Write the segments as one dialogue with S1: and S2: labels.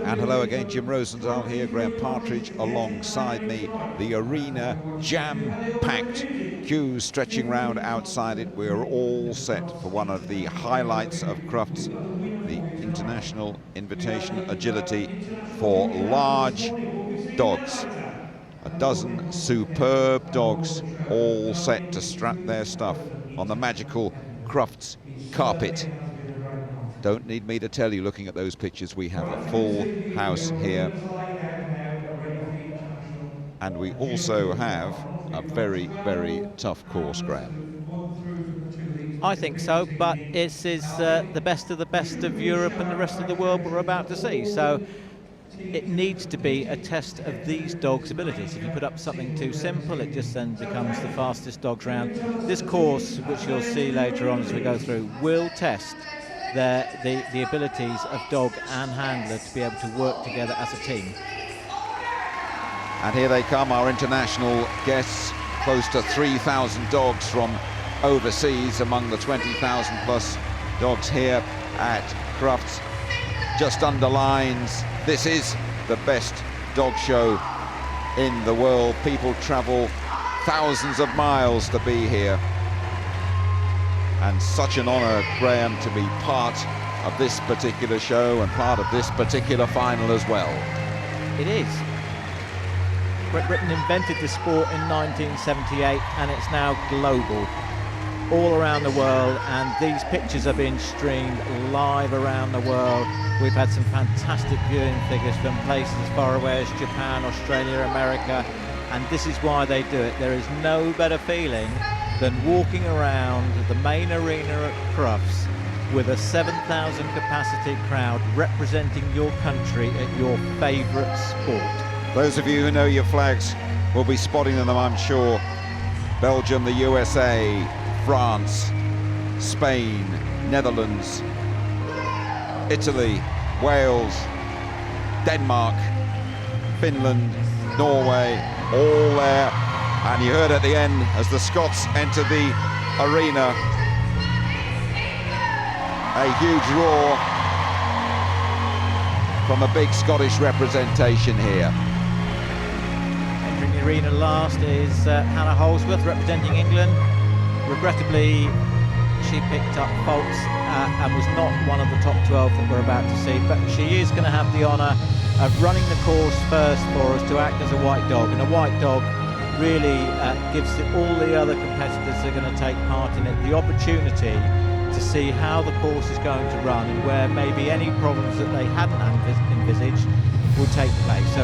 S1: And hello again, Jim Rosenthal here, Graham Partridge alongside me. The arena jam-packed, queues stretching round outside it. We're all set for one of the highlights of Crufts, the International Invitation Agility for large dogs. A dozen superb dogs all set to strap their stuff on the magical Crufts carpet. Don't need me to tell you, looking at those pictures, we have a full house here. And we also have a very, very tough course, Graham.
S2: I think so, but this is the best of Europe and the rest of the world we're about to see. So it needs to be a test of these dogs' abilities. If you put up something too simple, it just then becomes the fastest dogs round. This course, which you'll see later on as we go through, will test the abilities of dog and handler to be able to work together as a team.
S1: And here they come, our international guests, close to 3,000 dogs from overseas among the 20,000 plus dogs here at Crufts. Just underlines this is the best dog show in the world. People travel thousands of miles to be here. And such an honour, Graham, to be part of this particular show and part of this particular final as well.
S2: It is. Great Britain invented the sport in 1978 and it's now global, all around the world, and these pictures are being streamed live around the world. We've had some fantastic viewing figures from places as far away as Japan, Australia, America, and this is why they do it. There is no better feeling than walking around the main arena at Crufts with a 7,000 capacity crowd representing your country at your favourite sport.
S1: Those of you who know your flags will be spotting them, I'm sure. Belgium, the USA, France, Spain, Netherlands, Italy, Wales, Denmark, Finland, Norway, all there. And you heard at the end, as the Scots enter the arena, a huge roar from a big Scottish representation here.
S2: Entering the arena last is Hannah Holdsworth representing England. Regrettably, she picked up faults and was not one of the top 12 that we're about to see, but she is going to have the honour of running the course first for us to act as a white dog, and a white dog really gives all the other competitors that are going to take part in it the opportunity to see how the course is going to run and where maybe any problems that they hadn't envisaged will take place. So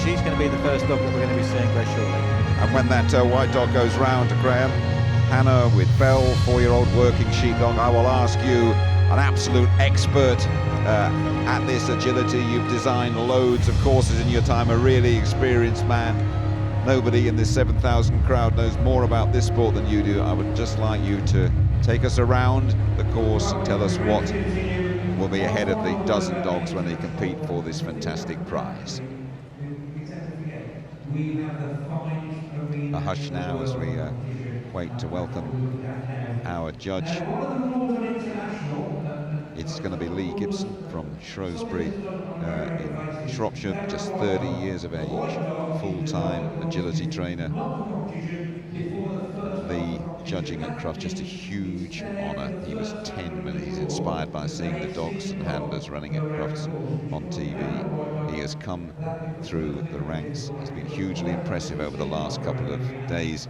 S2: she's going to be the first dog that we're going to be seeing very shortly.
S1: And when that white dog goes round, Graham, Hannah with Belle, 4-year-old working sheepdog, I will ask you, an absolute expert at this agility. You've designed loads of courses in your time, a really experienced man. Nobody in this 7,000 crowd knows more about this sport than you do. I would just like you to take us around the course and tell us what will be ahead of the dozen dogs when they compete for this fantastic prize. A hush now as we wait to welcome our judge. It's going to be Lee Gibson from Shrewsbury in Shropshire, just 30 years of age, full-time agility trainer. Lee judging at Crufts, just a huge honour. He was 10 when he's inspired by seeing the dogs and handlers running at Crufts on TV. He has come through the ranks. He's been hugely impressive over the last couple of days.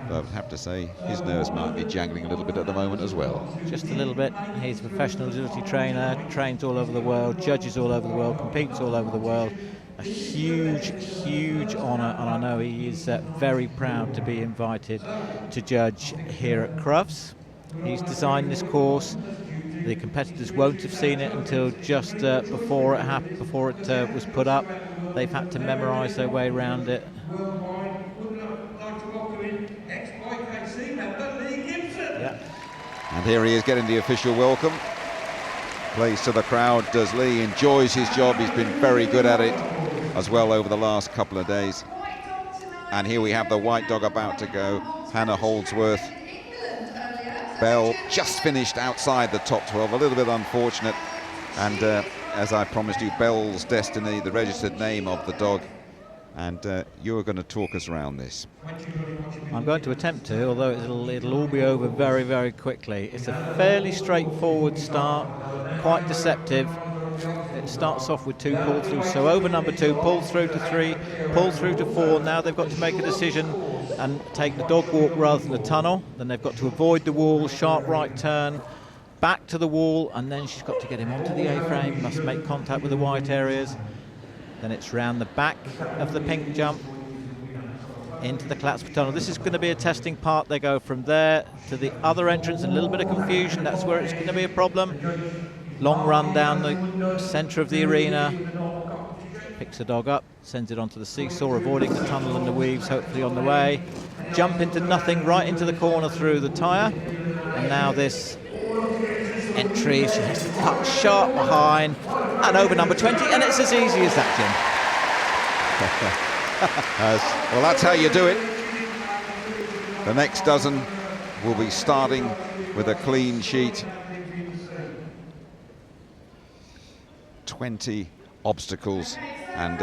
S1: But I would have to say his nerves might be jangling a little bit at the moment as well.
S2: Just a little bit. He's a professional agility trainer, trains all over the world, judges all over the world, competes all over the world. A huge, huge honour, and I know he is very proud to be invited to judge here at Crufts. He's designed this course. The competitors won't have seen it until just before it was put up. They've had to memorise their way around it.
S1: And here he is getting the official welcome. Plays to the crowd, does Lee, enjoys his job. He's been very good at it as well over the last couple of days. And here we have the white dog about to go, Hannah Holdsworth. Belle just finished outside the top 12, a little bit unfortunate. And as I promised you, Bell's Destiny, the registered name of the dog. And you're going to talk us around this.
S2: I'm going to attempt to, although it'll all be over very, very quickly. It's a fairly straightforward start, quite deceptive. It starts off with 2 pull-throughs, so over number 2, pull through to 3, pull through to 4. Now they've got to make a decision and take the dog walk rather than the tunnel. Then they've got to avoid the wall, sharp right turn, back to the wall, and then she's got to get him onto the A-frame, must make contact with the white areas. Then it's round the back of the pink jump into the Crufts tunnel. This is going to be a testing part. They go from there to the other entrance, a little bit of confusion. That's where it's going to be a problem. Long run down the centre of the arena. Picks the dog up, sends it onto the seesaw, avoiding the tunnel and the weaves, hopefully on the way. Jump into nothing, right into the corner through the tyre. And now this entry, she has to cut sharp behind and over number 20, and it's as easy as that, Jim.
S1: Well, that's how you do it. The next dozen will be starting with a clean sheet. 20 obstacles, and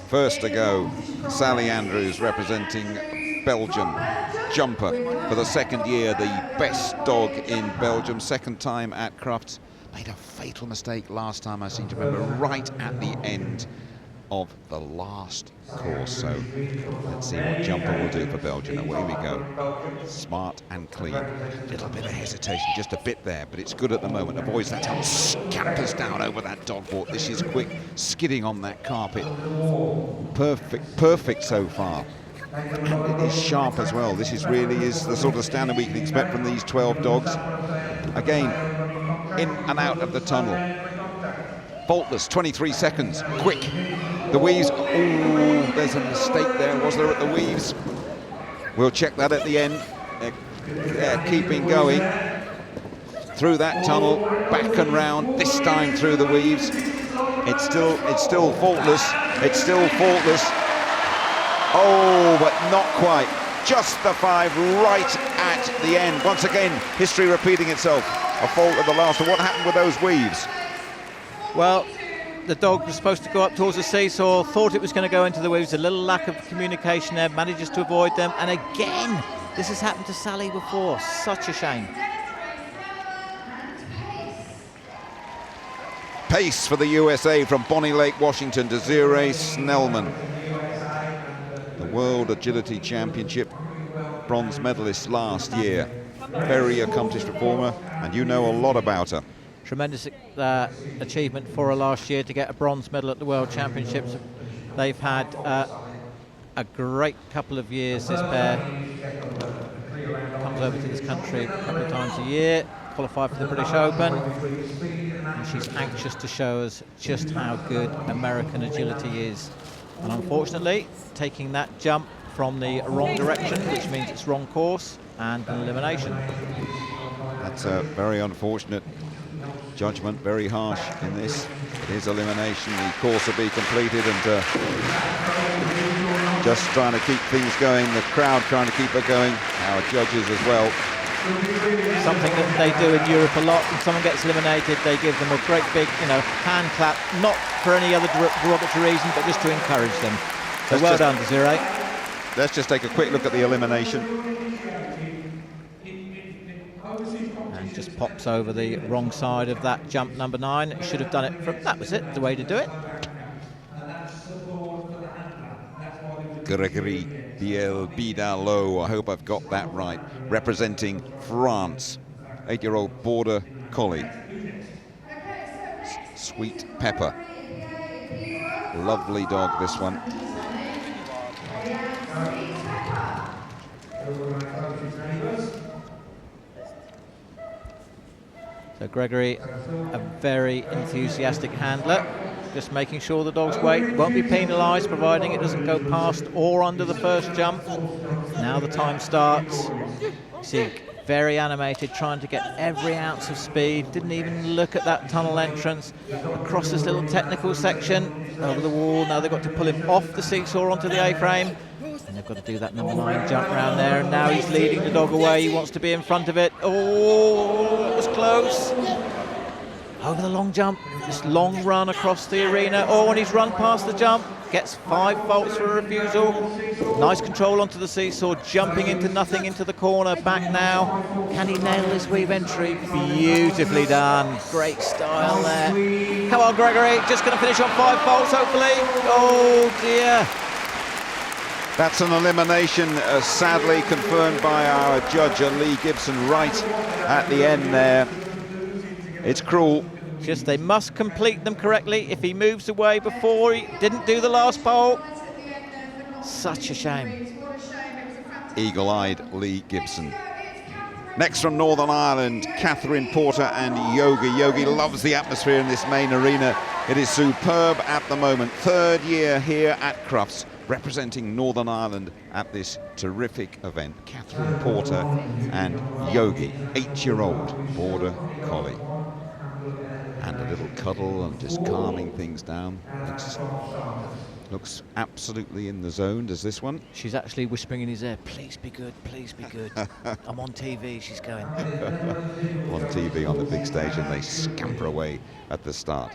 S1: first to go, Sally Andrews, representing Belgium, jumper for the 2nd year, the best dog in Belgium, 2nd time at Crufts. Made a fatal mistake last time, I seem to remember, right at the end of the last course. So let's see what jumper will do for Belgium. Away we go. Smart and clean. Little bit of hesitation, just a bit there, but it's good at the moment. Avoids that and scampers down over that dog walk. This is quick, skidding on that carpet. Perfect so far. And it is sharp as well. This is the sort of standard we can expect from these 12 dogs. Again, in and out of the tunnel. Faultless, 23 seconds, quick. The weaves, oh, there's a mistake there, was there, at the weaves? We'll check that at the end. They're keeping going. Through that tunnel, back and round, this time through the weaves. It's still faultless, it's still faultless. Oh, but not quite. Just the 5 right at the end. Once again, history repeating itself. A fault at the last. What happened with those weaves?
S2: Well, the dog was supposed to go up towards the seesaw, thought it was going to go into the weaves, a little lack of communication there, manages to avoid them, and again, this has happened to Sally before, such a shame.
S1: Pace for the USA from Bonnie Lake, Washington, Desiree Snellman. The World Agility Championship bronze medalist last year. Very accomplished performer, and you know a lot about her.
S2: Tremendous achievement for her last year to get a bronze medal at the World Championships. They've had a great couple of years, this pair. Comes over to this country a couple of times a year, qualified for the British Open. And she's anxious to show us just how good American agility is. And unfortunately, taking that jump from the wrong direction, which means it's wrong course, and an elimination.
S1: That's a very unfortunate judgment, very harsh in this. It is elimination. The course will be completed, and just trying to keep things going. The crowd trying to keep it going. Our judges as well.
S2: Something that they do in Europe a lot. When someone gets eliminated, they give them a great big, hand clap, not for any other derogatory reason, but just to encourage them. So well done, Desiree.
S1: Let's just take a quick look at the elimination.
S2: And just pops over the wrong side of that jump, number 9. Should have done it from, that was it, the way to do it.
S1: Gregory DLB, I hope I've got that right, representing France. 8-year-old border collie. Sweet Pepper. Lovely dog, this one.
S2: So Gregory, a very enthusiastic handler, just making sure the dog's weight won't be penalised, providing it doesn't go past or under the first jump. Now the time starts. See, very animated, trying to get every ounce of speed. Didn't even look at that tunnel entrance. Across this little technical section, over the wall. Now they've got to pull him off the seesaw onto the A-frame. And they've got to do that number 9 jump round there. And now he's leading the dog away. He wants to be in front of it. Oh, it was close. over the long jump, this long run across the arena. Oh, and he's run past the jump, gets 5 faults for a refusal. Nice control onto the seesaw, jumping into nothing into the corner. Back now. Can he nail this weave entry? Beautifully done. Great style there. Come on, Gregory. Just going to finish on 5 faults, hopefully. Oh, dear.
S1: That's an elimination, sadly confirmed by our judge, Lee Gibson, right at the end there. It's cruel.
S2: Just they must complete them correctly. If he moves away before he didn't do the last pole, such a shame.
S1: Eagle-eyed Lee Gibson. Next from Northern Ireland, Katherine Porter and Yogi. Yogi loves the atmosphere in this main arena. It is superb at the moment. 3rd year here at Crufts, representing Northern Ireland at this terrific event. Katherine Porter and Yogi, 8-year-old border collie. And a little cuddle and just calming things down. Looks absolutely in the zone, does this one?
S2: She's actually whispering in his ear, please be good, please be good. I'm on TV, she's going.
S1: On TV on the big stage, and they scamper away at the start.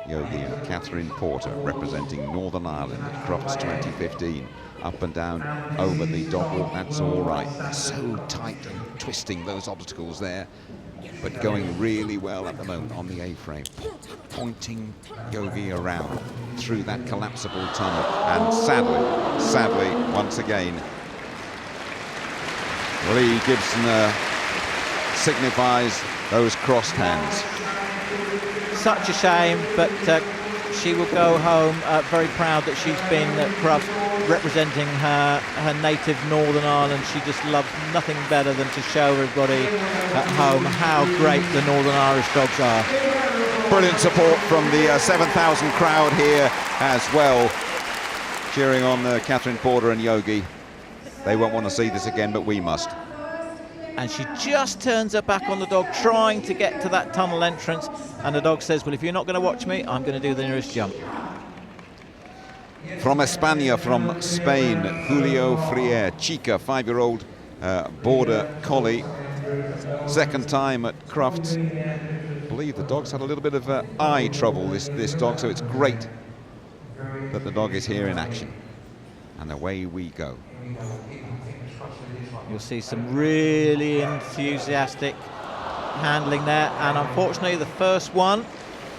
S1: Yogi and Katherine Porter representing Northern Ireland at Crufts 2015. Up and down over the dog walk, that's all right. So tight and twisting those obstacles there, but going really well at the moment on the A-frame. Pointing Yogi around through that collapsible tunnel. And sadly, once again, Lee Gibson signifies those crossed hands.
S2: Such a shame, but she will go home very proud that she's been at Crufts representing her native Northern Ireland. She just loves nothing better than to show everybody at home how great the Northern Irish dogs are.
S1: Brilliant support from the 7,000 crowd here as well, cheering on Katherine Porter and Yogi. They won't want to see this again, but we must.
S2: And she just turns her back on the dog, trying to get to that tunnel entrance, and the dog says, well, if you're not going to watch me, I'm going to do the nearest jump.
S1: From España, from Spain, Julio Frier, Chica, 5-year-old border collie. 2nd time at Crufts. I believe the dog's had a little bit of eye trouble, this dog, so it's great that the dog is here in action. And away we go.
S2: You'll see some really enthusiastic handling there, and unfortunately the first one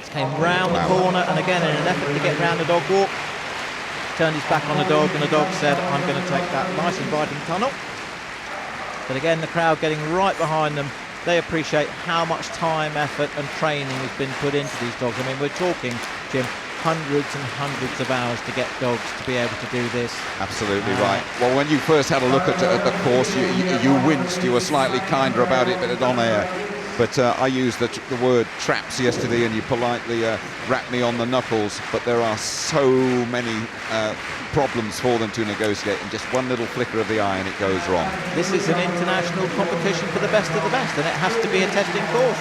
S2: came round the corner, and again in an effort to get round the dog walk, turned his back on the dog, and the dog said, I'm going to take that nice inviting tunnel. But again, the crowd getting right behind them. They appreciate how much time, effort and training has been put into these dogs. I mean, we're talking, Jim, hundreds and hundreds of hours to get dogs to be able to do this.
S1: Absolutely right. Well, when you first had a look at the course, you winced. You were slightly kinder about it, but on air. But I used the word traps yesterday, and you politely rapped me on the knuckles. But there are so many problems for them to negotiate, and just one little flicker of the eye and it goes wrong.
S2: This is an international competition for the best of the best, and it has to be a testing course.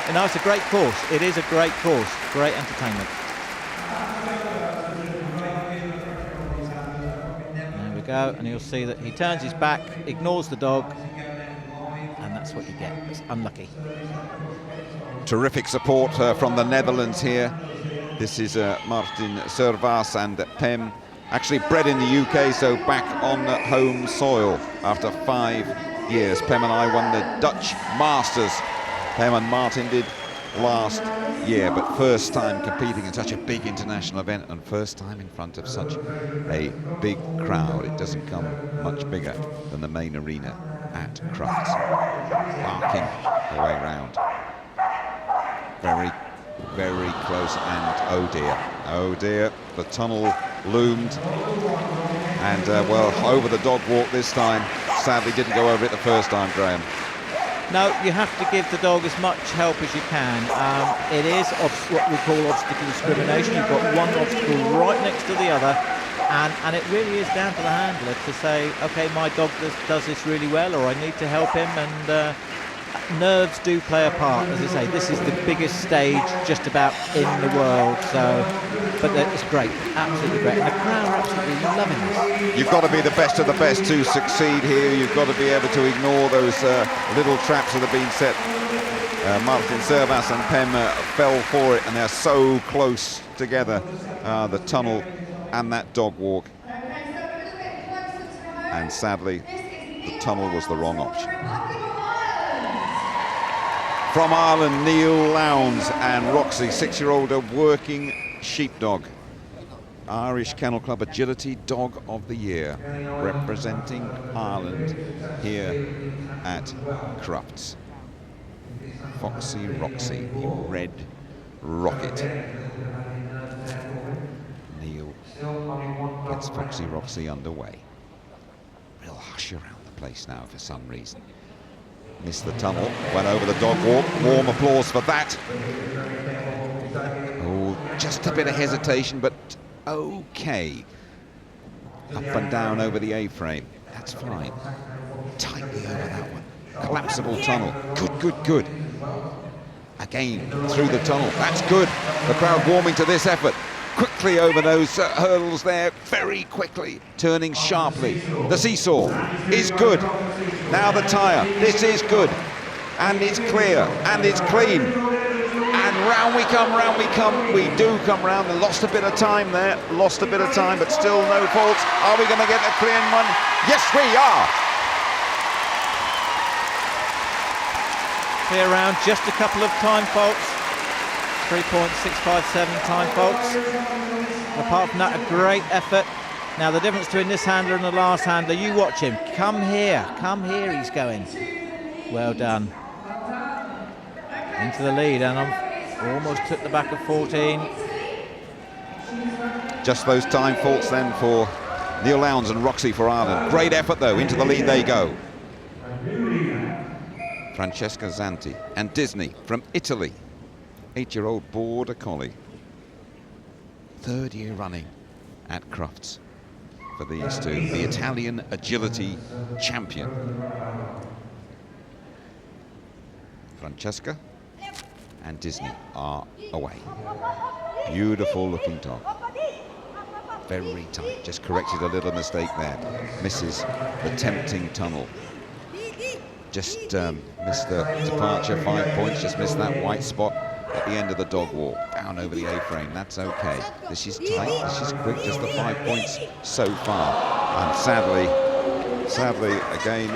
S2: You know, it's a great course. It is a great course. Great entertainment. There we go, and you'll see that he turns his back, ignores the dog, and that's what you get. It's unlucky.
S1: Terrific support from the Netherlands here. This is Martin Servas and Pem, actually bred in the UK, so back on home soil after 5 years. Pem and I won the Dutch Masters. Pem and Martin did last year, but first time competing in such a big international event, and first time in front of such a big crowd. It doesn't come much bigger than the main arena at Crufts. Barking the way round. Very, very close, and oh dear, the tunnel loomed, and well, over the dog walk this time. Sadly didn't go over it the first time, Graham.
S2: No, you have to give the dog as much help as you can. It is what we call obstacle discrimination. You've got one obstacle right next to the other, and it really is down to the handler to say, okay, my dog does this really well, or I need to help him, and nerves do play a part. As I say, this is the biggest stage just about in the world, so, but it's great, absolutely great. And the crowd are absolutely loving this.
S1: You've got to be the best of the best to succeed here. You've got to be able to ignore those little traps that have been set Martin Servas and Pem fell for it, and they're so close together, the tunnel and that dog walk. And sadly, the tunnel was the wrong option. From Ireland, Neil Lowndes and Roxy, 6-year-old, a working sheepdog. Irish Kennel Club Agility Dog of the Year, representing Ireland here at Crufts. Foxy Roxy, Red Rocket. Neil gets Foxy Roxy underway. Real hush around the place now for some reason. Missed the tunnel, went over the dog walk. Warm applause for that. Oh, just a bit of hesitation, but okay. Up and down over the A-frame. That's fine. Tightly over that one. Collapsible tunnel. Good, good, good. Again, through the tunnel. That's good. The crowd warming to this effort. Quickly over those hurdles there, very quickly, turning sharply. The seesaw is good. Now the tyre. This is good. And it's clear. And it's clean. And round we come, round we come. We do come round. Lost a bit of time there. Lost a bit of time, but still no faults. Are we going to get a clean one? Yes, we are.
S2: Clear round, just a couple of time faults. 3.657 time faults. Apart from that, a great effort. Now the difference between this handler and the last handler, you watch him. Come here he's going. Well done. Into the lead, and almost took the back of 14.
S1: Just those time faults then for Neil Lowndes and Roxy for Ireland. Great effort though, into the lead they go. Francesca Zanti and Disney from Italy. 8-year-old border collie. 3rd year running at Crufts for these two. The Italian agility champion. Francesca and Disney are away. Beautiful looking dog. Very tight, just corrected a little mistake there. Misses the tempting tunnel. Just missed the departure, 5 points, just missed that white spot at the end of the dog walk, down over the A-frame. That's okay. This is tight, this is quick, just the 5 points so far. And sadly, again,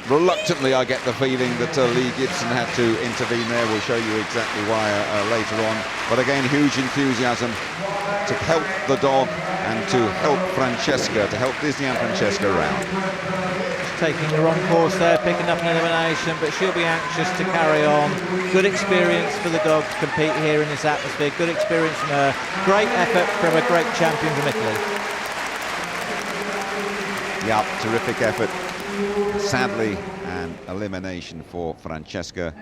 S1: reluctantly I get the feeling that Lee Gibson had to intervene there. We'll show you exactly why later on. But again, huge enthusiasm to help the dog and to help Francesca, to help Disney and Francesca around.
S2: Taking the wrong course there, picking up an elimination, but she'll be anxious to carry on. Good experience for the dog to compete here in this atmosphere. Good experience from her. Great effort from a great champion from Italy.
S1: Yeah, terrific effort. Sadly, an elimination for Francesca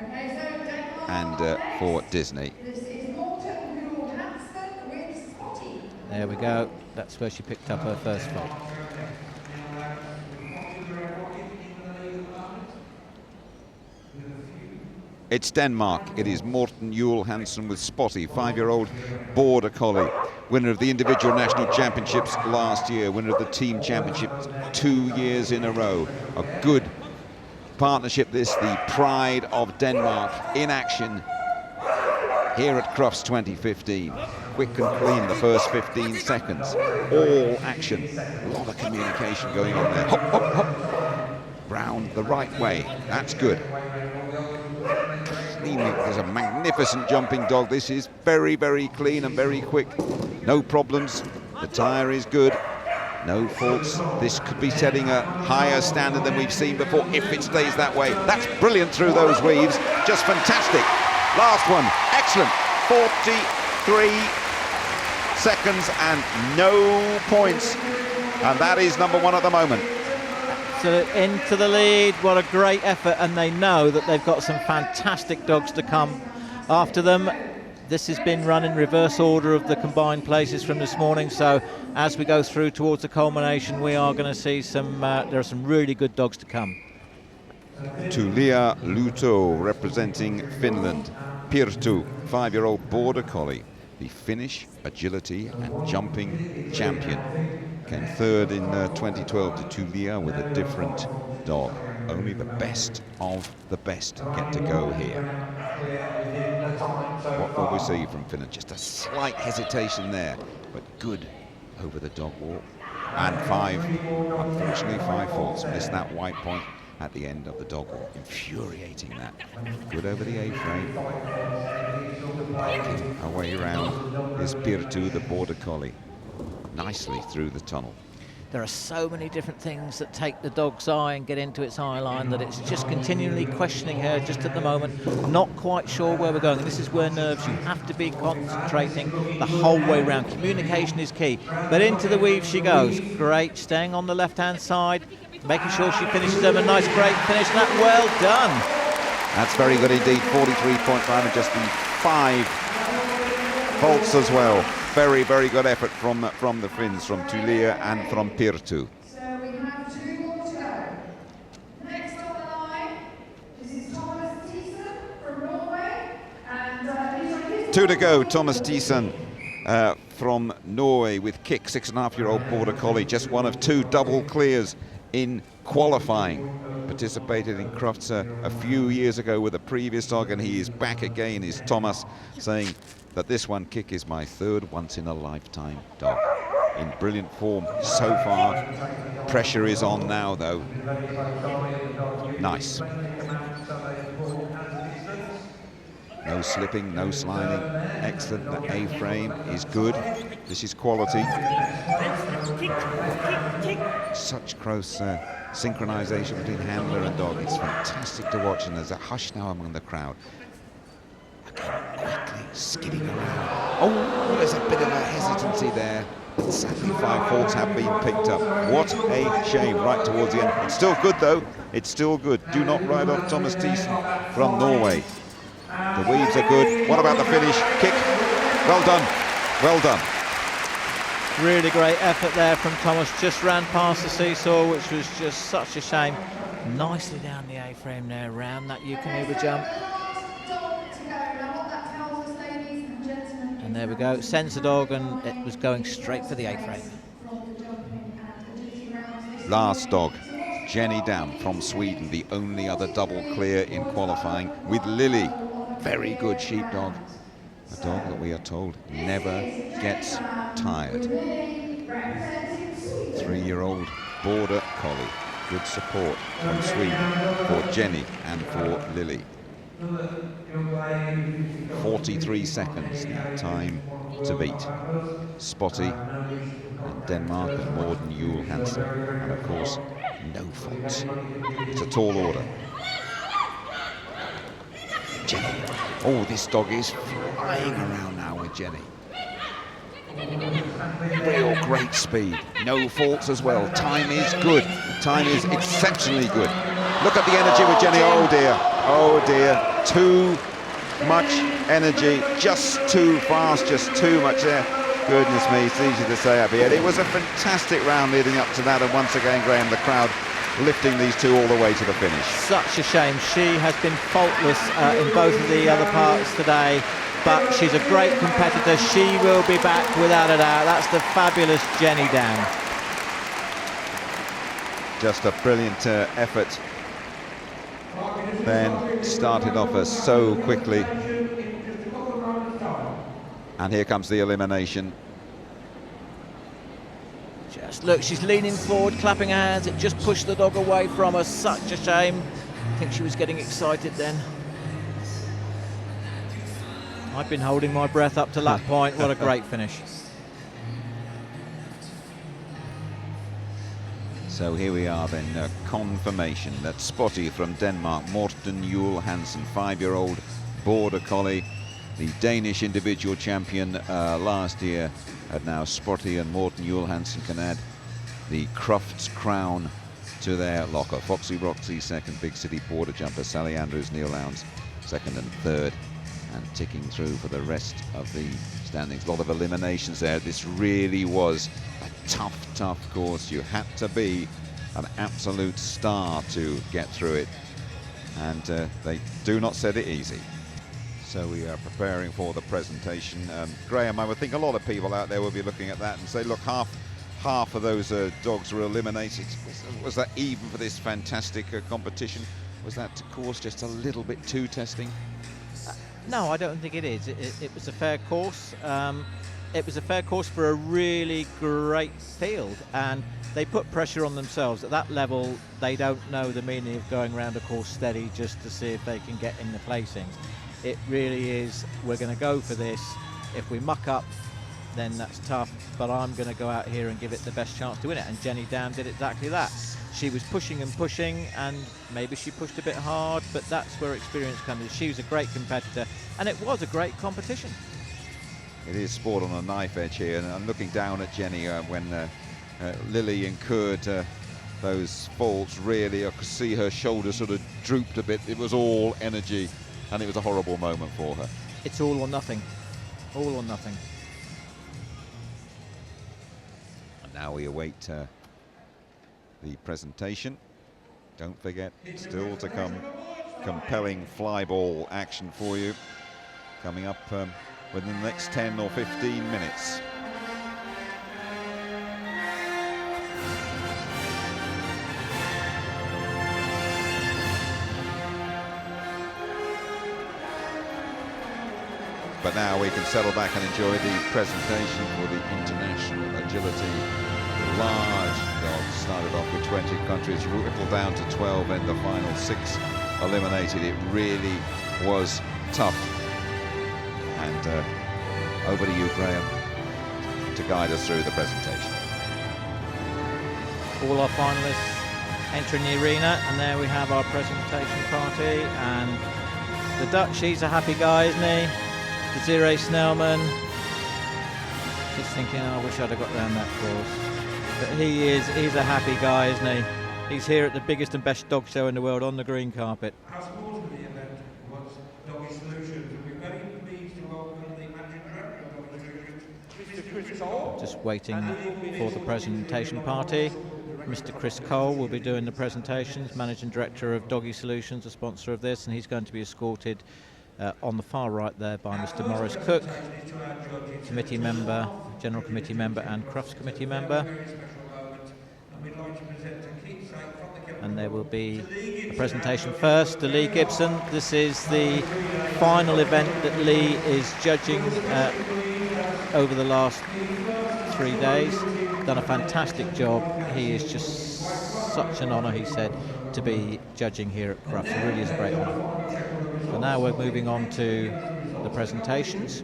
S1: and for Disney.
S2: There we go. That's where she picked up her first fault.
S1: It's Denmark. It is Morten Ewell Hansen with Spotty, 5-year-old border collie, winner of the individual national championships last year, winner of the team championships 2 years in a row. A good partnership this, the pride of Denmark in action here at Crufts 2015. Quick and clean the first 15 seconds. All action. A lot of communication going on there. Hop, hop, hop. Round the right way. That's good. There's a magnificent jumping dog. This is very, very clean and very quick. No problems. The tyre is good. No faults. This could be setting a higher standard than we've seen before if it stays that way. That's brilliant through those weaves. Just fantastic. Last one. Excellent. 43 seconds and no points. And that is number one at the moment.
S2: So into the lead, what a great effort, and they know that they've got some fantastic dogs to come after them. This has been run in reverse order of the combined places from this morning, so as we go through towards the culmination, we are going to see some, there are some really good dogs to come.
S1: Julio Luto representing Finland. Pirtu, 5-year-old border collie, the Finnish agility and jumping champion. Came third in 2012 to Julio with a different dog. only the best of the best get to go here. What will we see from Finland? Just a slight hesitation there, but good over the dog walk. And unfortunately 5 faults. Missed that white point at the end of the dog walk. Infuriating that. Good over the A-frame. Working our way around is Pirtu, the border collie. Nicely through the tunnel.
S2: There are so many different things that take the dog's eye and get into its eye line that it's just continually questioning her just at the moment, not quite sure where we're going. And this is where nerves, you have to be concentrating the whole way round. Communication is key. But into the weave she goes. Great, staying on the left-hand side, making sure she finishes them. A nice, great finish. That well done.
S1: That's very good indeed. 43.5 and just the 5 faults as well. Very, very good effort from the Finns, from Julio and from Pirtu.
S3: So we have 2 more to go. Next on the line, this is Thiessen from Norway. And
S1: 2 to go. Thomas Thiessen from Norway with Kick, 6.5-year-old border collie, just one of 2 double clears in qualifying. Participated in Crufts a few years ago with a previous dog, and he is back again, is Thomas, saying that this one, Kick, is my 3rd once-in-a-lifetime dog. In brilliant form so far. Pressure is on now, though. Nice. No slipping, no sliding. Excellent. The A-frame is good. This is quality. Such close synchronization between handler and dog. It's fantastic to watch, and there's a hush now among the crowd. Quickly skidding around. Oh, there's a bit of a hesitancy there. Sadly, 5 faults have been picked up. What a shame right towards the end. It's still good, though. It's still good. Do not ride off Thomas Thiessen from Norway. The weaves are good. What about the finish? Kick. Well done. Well done.
S2: Really great effort there from Thomas. Just ran past the seesaw, which was just such a shame. Nicely down the A-frame there, round that Yukonuba jump. And there we go, sensor dog, and it was going straight for the A-frame.
S1: Last dog, Jenny Dam from Sweden, the only other double clear in qualifying, with Lily. Very good sheepdog. A dog that we are told never gets tired. 3-year-old border collie. Good support from Sweden for Jenny and for Lily. 43 seconds, the time to beat. Spotty and Denmark and Morten Ewell Hansen. And of course, no faults. It's a tall order. Jenny. Oh, this dog is flying around now with Jenny. Real great speed. No faults as well. Time is good. Time is exceptionally good. Look at the energy with Jenny. Oh dear. Oh dear. Too much energy. Just too fast. Just too much there. Goodness me. It's easy to say up here. It was a fantastic round leading up to that. And once again, Graham, the crowd lifting these 2 all the way to the finish.
S2: Such a shame. She has been faultless in both of the other parts today, but she's a great competitor. She will be back without a doubt. That's the fabulous Jenny Dam.
S1: Just a brilliant effort. Then started off so quickly. And here comes the elimination.
S2: Just look, she's leaning forward, clapping her hands. It just pushed the dog away from her. Such a shame. I think she was getting excited then. I've been holding my breath up to that point. What a great finish.
S1: So here we are then, confirmation that Spotty from Denmark, Morten Ewell Hansen, 5-year-old border collie, the Danish individual champion last year, and now Spotty and Morten Ewell Hansen can add the Crufts crown to their locker. Foxy Roxy second, Big City border jumper, Sally Andrews, Neil Lowndes second and third, and ticking through for the rest of the standings. A lot of eliminations there. This really was a tough course. You had to be an absolute star to get through it, and they do not set it easy. So we are preparing for the presentation. Graham, I would think a lot of people out there will be looking at that and say, look, half of those dogs were eliminated. Was that even for this fantastic competition? Was that course just a little bit too testing?
S2: No, I don't think it is. It was a fair course. It was a fair course for a really great field, and they put pressure on themselves. At that level, they don't know the meaning of going around a course steady just to see if they can get in the placings. It really is, we're going to go for this. If we muck up, then that's tough, but I'm going to go out here and give it the best chance to win it. And Jenny Dam did exactly that. She was pushing and pushing, and maybe she pushed a bit hard, but that's where experience comes in. She was a great competitor, and it was a great competition.
S1: It is sport on a knife edge here, and I'm looking down at Jenny when Lily incurred those faults. Really, I could see her shoulders sort of drooped a bit. It was all energy, and it was a horrible moment for her.
S2: It's all or nothing. All or nothing.
S1: And now we await the presentation. Don't forget, still to come, compelling fly ball action for you coming up within the next 10 or 15 minutes. But now we can settle back and enjoy the presentation for the international agility. The large dogs started off with 20 countries, whittled down to 12 in the final 6 eliminated. It really was tough. And over to you, Graham, to guide us through the presentation.
S2: All our finalists entering the arena, and there we have our presentation party. And the Dutch, he's a happy guy, isn't he? Desiree Snellman, just thinking, oh, I wish I'd have got round that course. But he's a happy guy, isn't he? He's here at the biggest and best dog show in the world on the green carpet.
S4: As part of the event was Doggy Solutions, and we're very pleased to welcome the managing director of Doggy Solutions, Mr. Chris Cole.
S2: Just waiting for the presentation party. Mr. Chris Cole will be doing the presentations, managing director of Doggy Solutions, a sponsor of this, and he's going to be escorted on the far right there by Mr. Morris Cook, committee member, general committee member and Crufts committee member. And there will be a presentation first to Lee Gibson. This is the final event that Lee is judging over the last 3 days. Done a fantastic job. He is just such an honour, he said, to be judging here at Crufts. It really is a great honour. So now we're moving on to the presentations.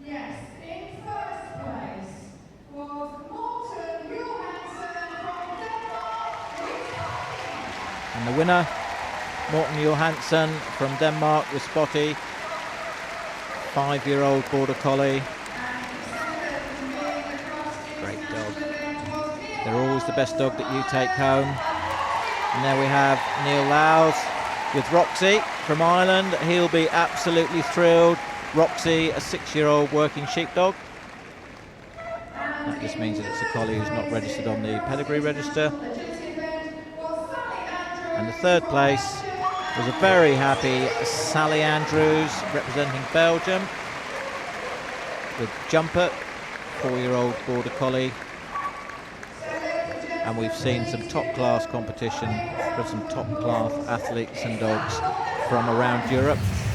S3: Yes, in first place was Morten Johansson from Denmark.
S2: And the winner, Morten Johansson from Denmark with Spotty, 5-year-old Border Collie. Great dog. They're always the best dog that you take home. And there we have Neil Lowes with Roxy from Ireland. He'll be absolutely thrilled. Roxy, a 6-year-old working sheepdog. That just means that it's a collie who's not registered on the pedigree register. And the third place was a very happy Sally Andrews representing Belgium with Jumper, 4-year-old Border Collie. And we've seen some top-class competition from some top-class athletes and dogs from around Europe.